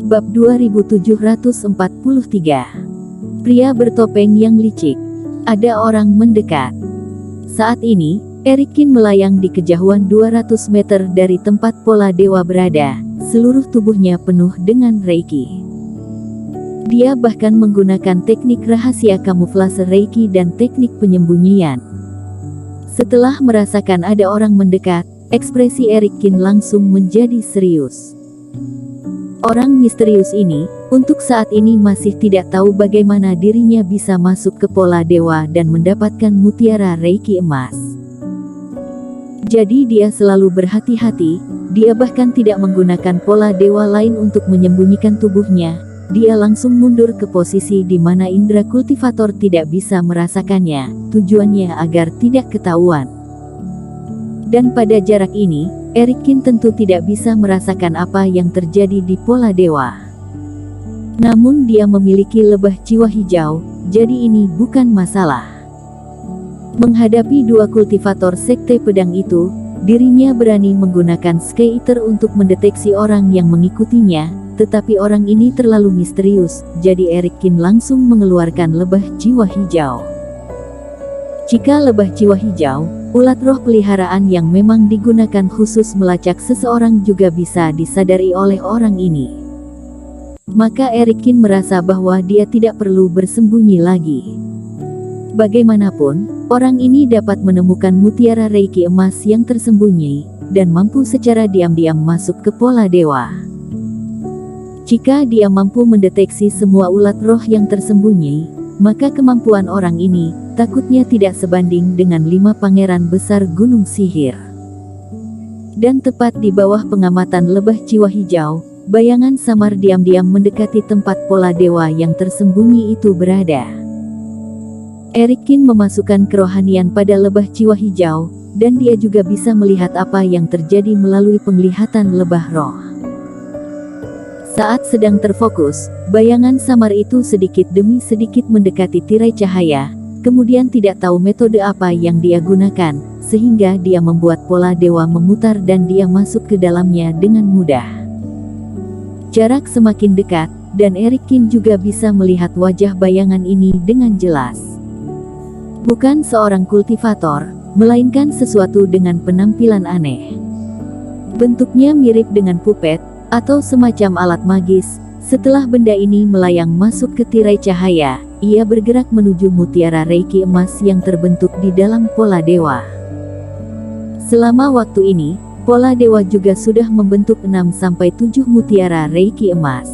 Bab 2743. Pria bertopeng yang licik. Ada orang mendekat. Saat ini, Erikin melayang di kejauhan 200 meter dari tempat pola dewa berada. Seluruh tubuhnya penuh dengan reiki. Dia bahkan menggunakan teknik rahasia kamuflase reiki dan teknik penyembunyian. Setelah merasakan ada orang mendekat, ekspresi Erikin langsung menjadi serius. Orang misterius ini, untuk saat ini masih tidak tahu bagaimana dirinya bisa masuk ke pola dewa dan mendapatkan mutiara reiki emas. Jadi dia selalu berhati-hati, dia bahkan tidak menggunakan pola dewa lain untuk menyembunyikan tubuhnya, dia langsung mundur ke posisi di mana indera kultivator tidak bisa merasakannya, tujuannya agar tidak ketahuan. Dan pada jarak ini, Erikin tentu tidak bisa merasakan apa yang terjadi di pola dewa. Namun dia memiliki lebah jiwa hijau, jadi ini bukan masalah. Menghadapi dua kultivator sekte pedang itu, dirinya berani menggunakan Sky Eater untuk mendeteksi orang yang mengikutinya, tetapi orang ini terlalu misterius, jadi Erikin langsung mengeluarkan lebah jiwa hijau. Jika lebah jiwa hijau, ulat roh peliharaan yang memang digunakan khusus melacak seseorang juga bisa disadari oleh orang ini. Maka Erikin merasa bahwa dia tidak perlu bersembunyi lagi. Bagaimanapun, orang ini dapat menemukan mutiara reiki emas yang tersembunyi, dan mampu secara diam-diam masuk ke pola dewa. Jika dia mampu mendeteksi semua ulat roh yang tersembunyi, maka kemampuan orang ini, takutnya tidak sebanding dengan 5 pangeran besar gunung sihir. Dan tepat di bawah pengamatan lebah jiwa hijau, bayangan samar diam-diam mendekati tempat pola dewa yang tersembunyi itu berada. Erikin memasukkan kerohanian pada lebah jiwa hijau, dan dia juga bisa melihat apa yang terjadi melalui penglihatan lebah roh. Saat sedang terfokus, bayangan samar itu sedikit demi sedikit mendekati tirai cahaya, kemudian tidak tahu metode apa yang dia gunakan, sehingga dia membuat pola dewa memutar dan dia masuk ke dalamnya dengan mudah. Jarak semakin dekat, dan Erikin juga bisa melihat wajah bayangan ini dengan jelas. Bukan seorang kultivator, melainkan sesuatu dengan penampilan aneh. Bentuknya mirip dengan pupet, atau semacam alat magis. Setelah benda ini melayang masuk ke tirai cahaya, ia bergerak menuju mutiara reiki emas yang terbentuk di dalam pola dewa. Selama waktu ini, pola dewa juga sudah membentuk 6-7 mutiara reiki emas.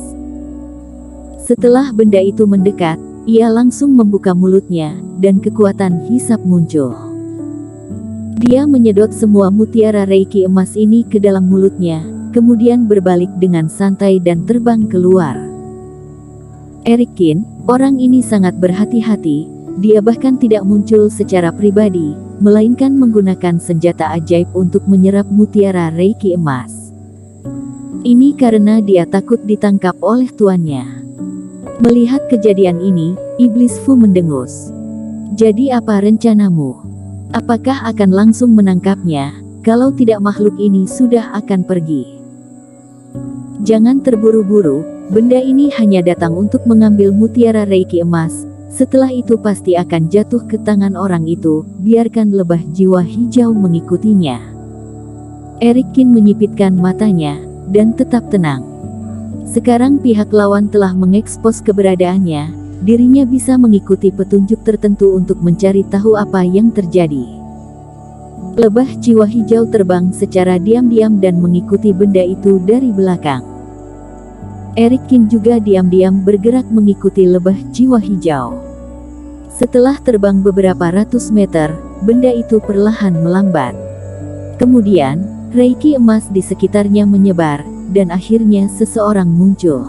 Setelah benda itu mendekat, ia langsung membuka mulutnya, dan kekuatan hisap muncul. Dia menyedot semua mutiara reiki emas ini ke dalam mulutnya, kemudian berbalik dengan santai dan terbang keluar. Erikin, orang ini sangat berhati-hati, dia bahkan tidak muncul secara pribadi, melainkan menggunakan senjata ajaib untuk menyerap mutiara reiki emas. Ini karena dia takut ditangkap oleh tuannya. Melihat kejadian ini, Iblis Fu mendengus. Jadi apa rencanamu? Apakah akan langsung menangkapnya? Kalau tidak makhluk ini sudah akan pergi. Jangan terburu-buru, benda ini hanya datang untuk mengambil mutiara reiki emas, setelah itu pasti akan jatuh ke tangan orang itu, biarkan lebah jiwa hijau mengikutinya. Erikin menyipitkan matanya, dan tetap tenang. Sekarang pihak lawan telah mengekspos keberadaannya, dirinya bisa mengikuti petunjuk tertentu untuk mencari tahu apa yang terjadi. Lebah jiwa hijau terbang secara diam-diam dan mengikuti benda itu dari belakang. Erikin juga diam-diam bergerak mengikuti lebah jiwa hijau. Setelah terbang beberapa ratus meter, benda itu perlahan melambat. Kemudian, reiki emas di sekitarnya menyebar, dan akhirnya seseorang muncul.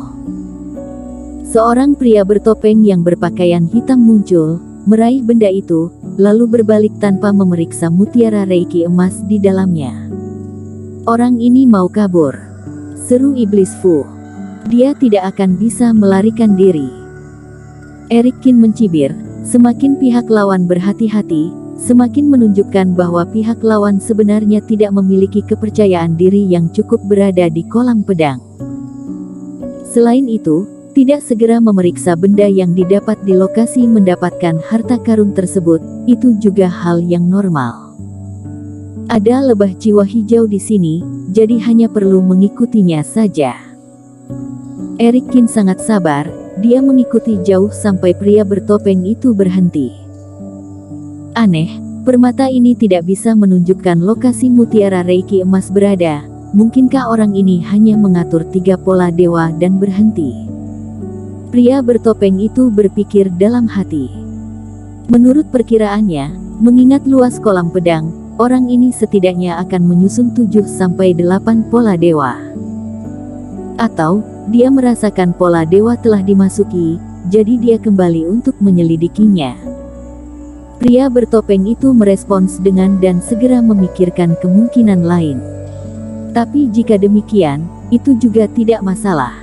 Seorang pria bertopeng yang berpakaian hitam muncul, meraih benda itu, lalu berbalik tanpa memeriksa mutiara reiki emas di dalamnya. Orang ini mau kabur, seru Iblis Fu. Dia tidak akan bisa melarikan diri. Erikin mencibir, semakin pihak lawan berhati-hati, semakin menunjukkan bahwa pihak lawan sebenarnya tidak memiliki kepercayaan diri yang cukup berada di kolam pedang. Selain itu, tidak segera memeriksa benda yang didapat di lokasi mendapatkan harta karun tersebut, itu juga hal yang normal. Ada lebah jiwa hijau di sini, jadi hanya perlu mengikutinya saja. Eric Kin sangat sabar, dia mengikuti jauh sampai pria bertopeng itu berhenti. Aneh, permata ini tidak bisa menunjukkan lokasi mutiara Reiki emas berada. Mungkinkah orang ini hanya mengatur 3 pola dewa dan berhenti? Pria bertopeng itu berpikir dalam hati. Menurut perkiraannya, mengingat luas kolam pedang, orang ini setidaknya akan menyusun 7-8 pola dewa. Atau, dia merasakan pola dewa telah dimasuki, jadi dia kembali untuk menyelidikinya. Pria bertopeng itu merespons dengan dan segera memikirkan kemungkinan lain. Tapi jika demikian, itu juga tidak masalah.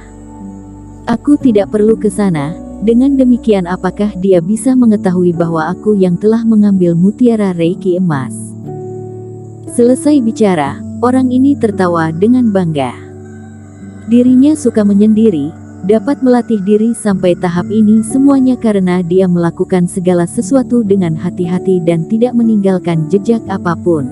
Aku tidak perlu ke sana. Dengan demikian apakah dia bisa mengetahui bahwa aku yang telah mengambil mutiara Reiki emas? Selesai bicara, orang ini tertawa dengan bangga. Dirinya suka menyendiri, dapat melatih diri sampai tahap ini semuanya karena dia melakukan segala sesuatu dengan hati-hati dan tidak meninggalkan jejak apapun.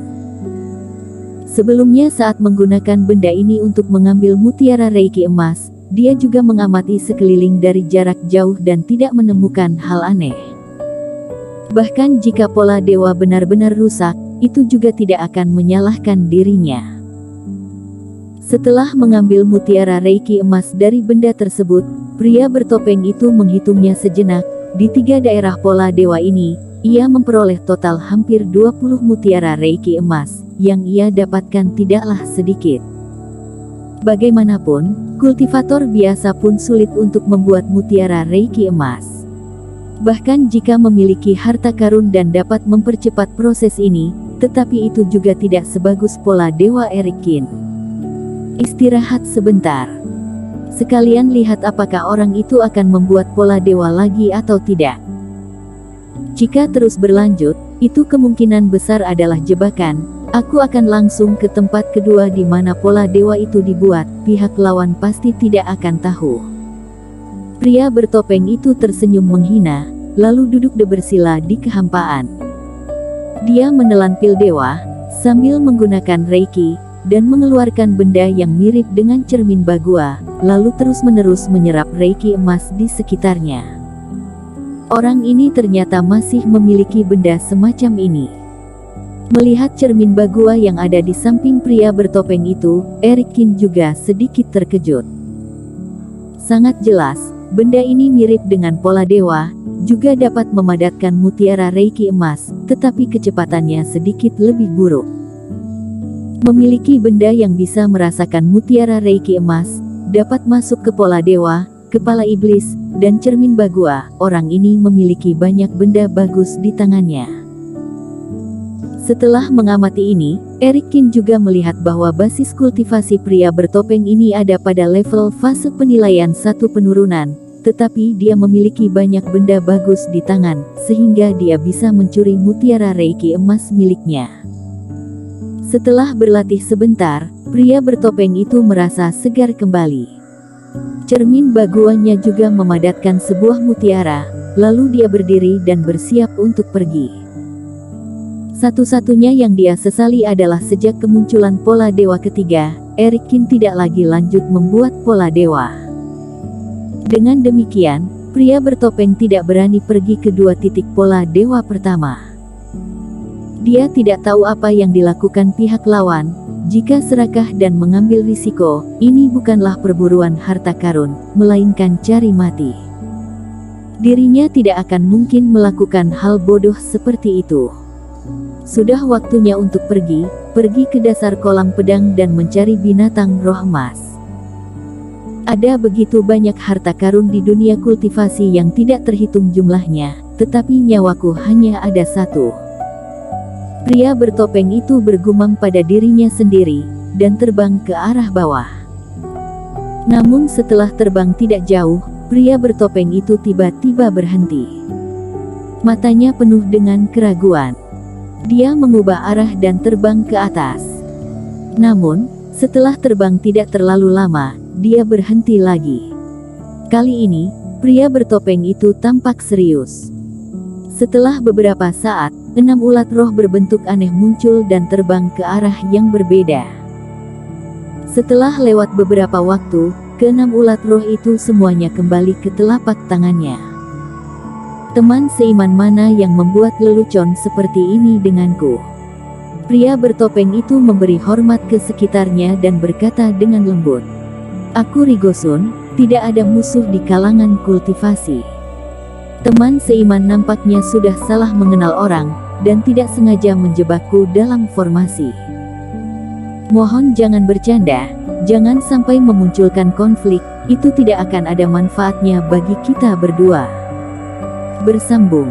Sebelumnya saat menggunakan benda ini untuk mengambil mutiara Reiki emas, dia juga mengamati sekeliling dari jarak jauh dan tidak menemukan hal aneh. Bahkan jika pola dewa benar-benar rusak, itu juga tidak akan menyalahkan dirinya. Setelah mengambil mutiara Reiki emas dari benda tersebut, pria bertopeng itu menghitungnya sejenak. Di 3 daerah pola dewa ini, ia memperoleh total hampir 20 mutiara Reiki emas, yang ia dapatkan tidaklah sedikit. Bagaimanapun, kultivator biasa pun sulit untuk membuat mutiara Reiki emas. Bahkan jika memiliki harta karun dan dapat mempercepat proses ini, tetapi itu juga tidak sebagus pola dewa Eric Kin. Istirahat sebentar. Sekalian lihat apakah orang itu akan membuat pola dewa lagi atau tidak. Jika terus berlanjut, itu kemungkinan besar adalah jebakan. Aku akan langsung ke tempat kedua di mana pola dewa itu dibuat, pihak lawan pasti tidak akan tahu. Pria bertopeng itu tersenyum menghina, lalu duduk bersila di kehampaan. Dia menelan pil dewa, sambil menggunakan Reiki, dan mengeluarkan benda yang mirip dengan cermin bagua, lalu terus-menerus menyerap Reiki emas di sekitarnya. Orang ini ternyata masih memiliki benda semacam ini. Melihat cermin bagua yang ada di samping pria bertopeng itu, Eric Kin juga sedikit terkejut. Sangat jelas, benda ini mirip dengan pola dewa, juga dapat memadatkan mutiara Reiki emas, tetapi kecepatannya sedikit lebih buruk. Memiliki benda yang bisa merasakan mutiara Reiki emas, dapat masuk ke pola dewa, kepala iblis, dan cermin bagua. Orang ini memiliki banyak benda bagus di tangannya. Setelah mengamati ini, Eric Kin juga melihat bahwa basis kultivasi pria bertopeng ini ada pada level fase penilaian 1 penurunan, tetapi dia memiliki banyak benda bagus di tangan, sehingga dia bisa mencuri mutiara Reiki emas miliknya. Setelah berlatih sebentar, pria bertopeng itu merasa segar kembali. Cermin baguanya juga memadatkan sebuah mutiara, lalu dia berdiri dan bersiap untuk pergi. Satu-satunya yang dia sesali adalah sejak kemunculan pola dewa ketiga, Eric Kin tidak lagi lanjut membuat pola dewa. Dengan demikian, pria bertopeng tidak berani pergi ke 2 titik pola dewa pertama. Dia tidak tahu apa yang dilakukan pihak lawan. Jika serakah dan mengambil risiko, ini bukanlah perburuan harta karun, melainkan cari mati. Dirinya tidak akan mungkin melakukan hal bodoh seperti itu. Sudah waktunya untuk pergi ke dasar kolam pedang dan mencari binatang roh emas. Ada begitu banyak harta karun di dunia kultivasi yang tidak terhitung jumlahnya, tetapi nyawaku hanya ada 1. Pria bertopeng itu bergumam pada dirinya sendiri, dan terbang ke arah bawah. Namun setelah terbang tidak jauh, pria bertopeng itu tiba-tiba berhenti. Matanya penuh dengan keraguan. Dia mengubah arah dan terbang ke atas. Namun, setelah terbang tidak terlalu lama, dia berhenti lagi. Kali ini, pria bertopeng itu tampak serius. Setelah beberapa saat, 6 ulat roh berbentuk aneh muncul dan terbang ke arah yang berbeda. Setelah lewat beberapa waktu, ke-6 ulat roh itu semuanya kembali ke telapak tangannya. Teman seiman mana yang membuat lelucon seperti ini denganku? Pria bertopeng itu memberi hormat ke sekitarnya dan berkata dengan lembut. Aku Rigosun, tidak ada musuh di kalangan kultivasi. Teman seiman nampaknya sudah salah mengenal orang, dan tidak sengaja menjebakku dalam formasi. Mohon jangan bercanda, jangan sampai memunculkan konflik, itu tidak akan ada manfaatnya bagi kita berdua. Bersambung.